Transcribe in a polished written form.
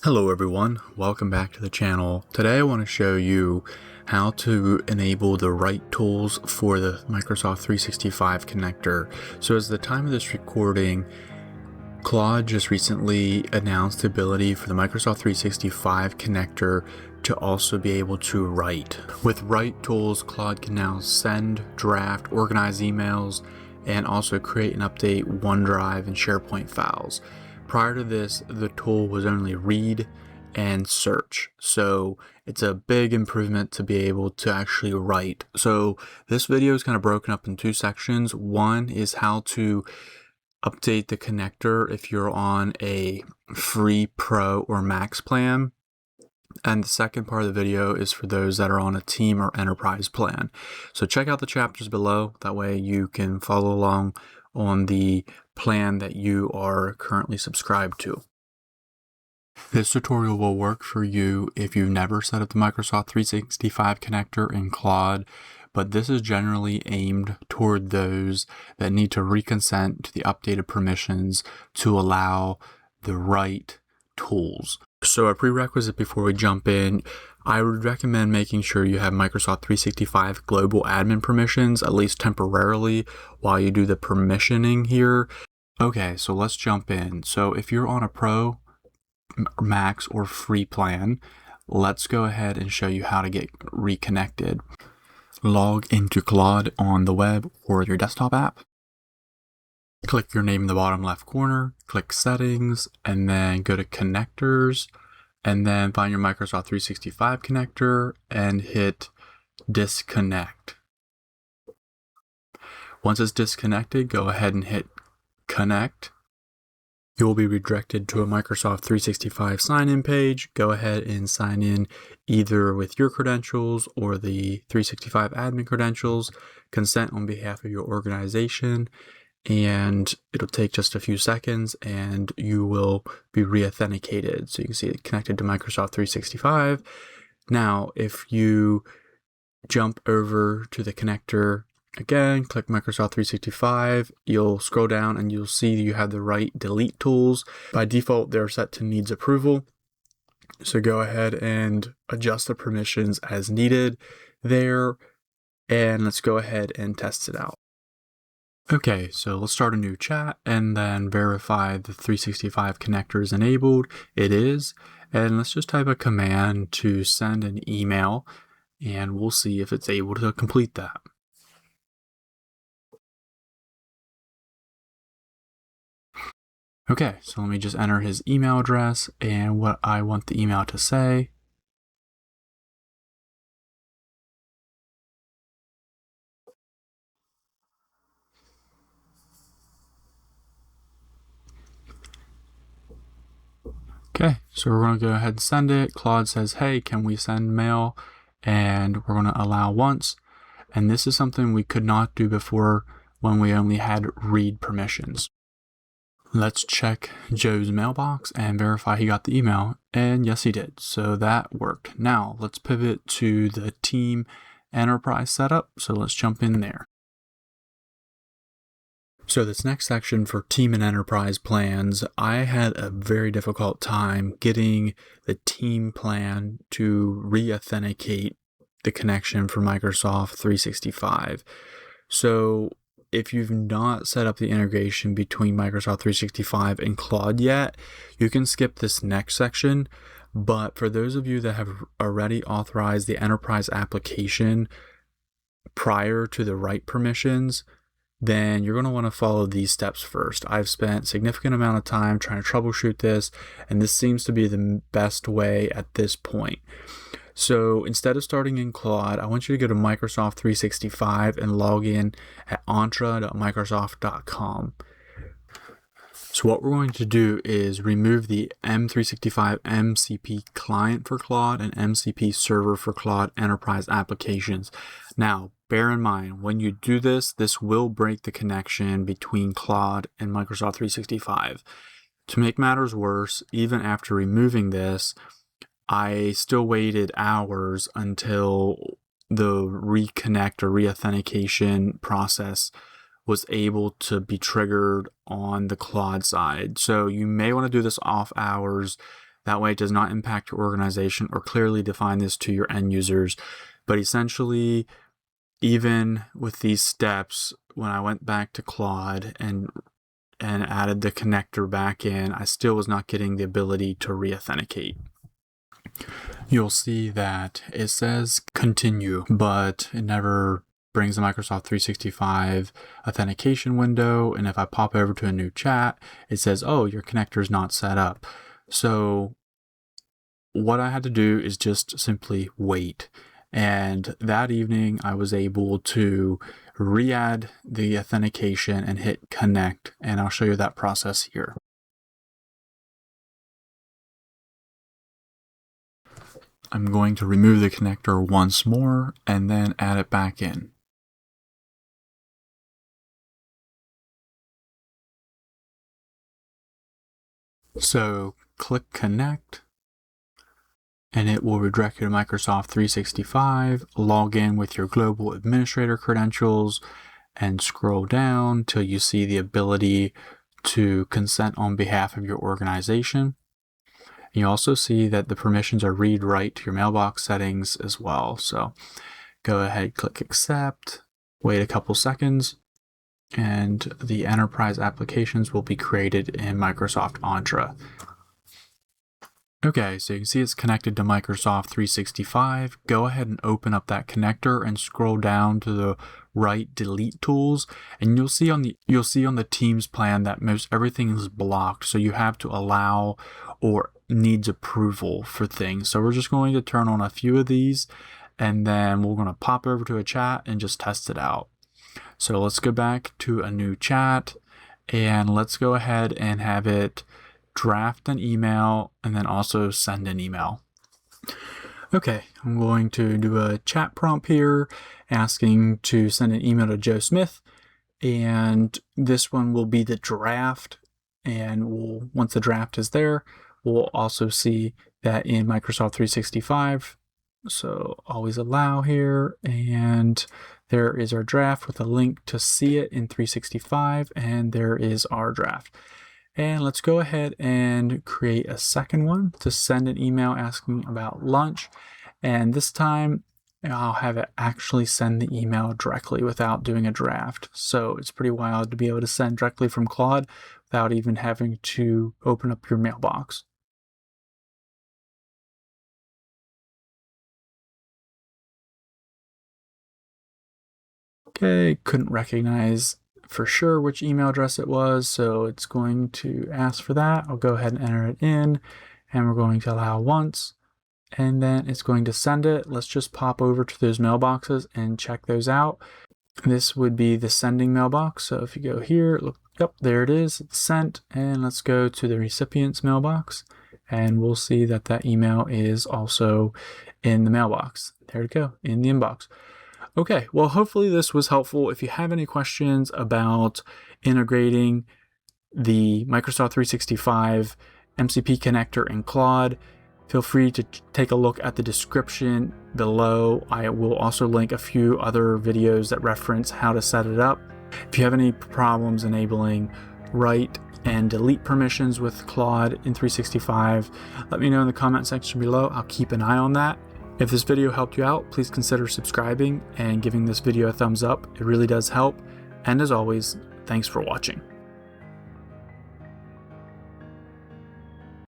Hello everyone, welcome back to the channel. Today I want to show you how to enable the right tools for the Microsoft 365 connector. So as the time of this recording, Claude just recently announced the ability for the Microsoft 365 connector to also be able to write. With write tools, Claude can now send, draft, organize emails, and also create and update OneDrive and SharePoint files. Prior to this, the tool was only read and search. So it's a big improvement to be able to actually write. So this video is kind of broken up in two sections. One is how to update the connector if you're on a free Pro or Max plan. And the second part of the video is for those that are on a team or enterprise plan. So check out the chapters below. That way you can follow along on the plan that you are currently subscribed to. This tutorial will work for you if you've never set up the Microsoft 365 connector in Claude, but this is generally aimed toward those that need to reconsent to the updated permissions to allow the right tools. So a prerequisite before we jump in, I would recommend making sure you have Microsoft 365 global admin permissions, at least temporarily, while you do the permissioning here. Okay, so let's jump in. So if you're on a Pro, Max, or free plan, let's go ahead and show you how to get reconnected. Log into Claude on the web or your desktop app. Click your name in the bottom left corner, click settings, and then go to connectors, and then find your Microsoft 365 connector and hit disconnect. Once it's disconnected, go ahead and hit connect. You will be redirected to a Microsoft 365 sign-in page. Go ahead and sign in either with your credentials or the 365 admin credentials. Consent on behalf of your organization, and it'll take just a few seconds and you will be re-authenticated. So you can see it connected to Microsoft 365. Now, if you jump over to the connector again, click Microsoft 365, you'll scroll down and you'll see you have the right delete tools. By default, they're set to needs approval. So go ahead and adjust the permissions as needed there. And let's go ahead and test it out. Okay, so let's start a new chat and then verify the 365 connector is enabled. It is. And let's just type a command to send an email and we'll see if it's able to complete that. Okay, so let me just enter his email address and what I want the email to say. Okay, so we're going to go ahead and send it. Claude says, hey, can we send mail? And we're going to allow once. And this is something we could not do before when we only had read permissions. Let's check Joe's mailbox and verify he got the email. And yes, he did. So that worked. Now let's pivot to the team enterprise setup. So let's jump in there. So this next section for team and enterprise plans, I had a very difficult time getting the team plan to re-authenticate the connection for Microsoft 365. So if you've not set up the integration between Microsoft 365 and Claude yet, you can skip this next section. But for those of you that have already authorized the enterprise application prior to the write permissions, then you're going to want to follow these steps first. I've spent a significant amount of time trying to troubleshoot this, and this seems to be the best way at this point. So instead of starting in Claude, I want you to go to Microsoft 365 and log in at entra.microsoft.com. So what we're going to do is remove the M365 MCP client for Claude and MCP server for Claude enterprise applications. Now, bear in mind, when you do this, this will break the connection between Claude and Microsoft 365. To make matters worse, even after removing this, I still waited hours until the reconnect or re-authentication process was able to be triggered on the Claude side. So you may want to do this off hours That way it does not impact your organization, or clearly define this to your end users. But essentially, even with these steps, when I went back to Claude and added the connector back in, I still was not getting the ability to re-authenticate. You'll see that it says continue, but it never brings the Microsoft 365 authentication window. And if I pop over to a new chat, it says, oh, your connector is not set up. So what I had to do is just simply wait. And that evening I was able to re-add the authentication and hit connect. And I'll show you that process here. I'm going to remove the connector once more and then add it back in. So click connect, and it will redirect you to Microsoft 365, log in with your global administrator credentials, and scroll down till you see the ability to consent on behalf of your organization. You also see that the permissions are read-write to your mailbox settings as well. So go ahead, click accept, wait a couple seconds, and the enterprise applications will be created in Microsoft Entra. Okay, so you can see it's connected to Microsoft 365. Go ahead and open up that connector and scroll down to the right, delete tools, and you'll see on the Teams plan that most everything is blocked. So you have to allow or needs approval for things. So we're just going to turn on a few of these, and then we're going to pop over to a chat and just test it out. So let's go back to a new chat, and let's go ahead and have it draft an email and then also send an email. Okay, I'm going to do a chat prompt here asking to send an email to Joe Smith, and this one will be the draft. And once the draft is there, we'll also see that in Microsoft 365. So always allow here, and there is our draft with a link to see it in 365, and there is our draft. And let's go ahead and create a second one to send an email asking about lunch. And this time I'll have it actually send the email directly without doing a draft. So it's pretty wild to be able to send directly from Claude without even having to open up your mailbox. Okay, couldn't recognize for sure which email address it was, so it's going to ask for that. I'll go ahead and enter it in, and we're going to allow once, and then it's going to send it. Let's just pop over to those mailboxes and check those out. This would be the sending mailbox. So if you go here, look, yep, there it is, it's sent. And let's go to the recipient's mailbox, and we'll see that that email is also in the mailbox. There we go, in the inbox. Okay, well, hopefully this was helpful. If you have any questions about integrating the Microsoft 365 MCP connector in Claude, feel free to take a look at the description below. I will also link a few other videos that reference how to set it up. If you have any problems enabling write and delete permissions with Claude in 365, let me know in the comment section below. I'll keep an eye on that. If this video helped you out, please consider subscribing and giving this video a thumbs up. It really does help. And as always, thanks for watching.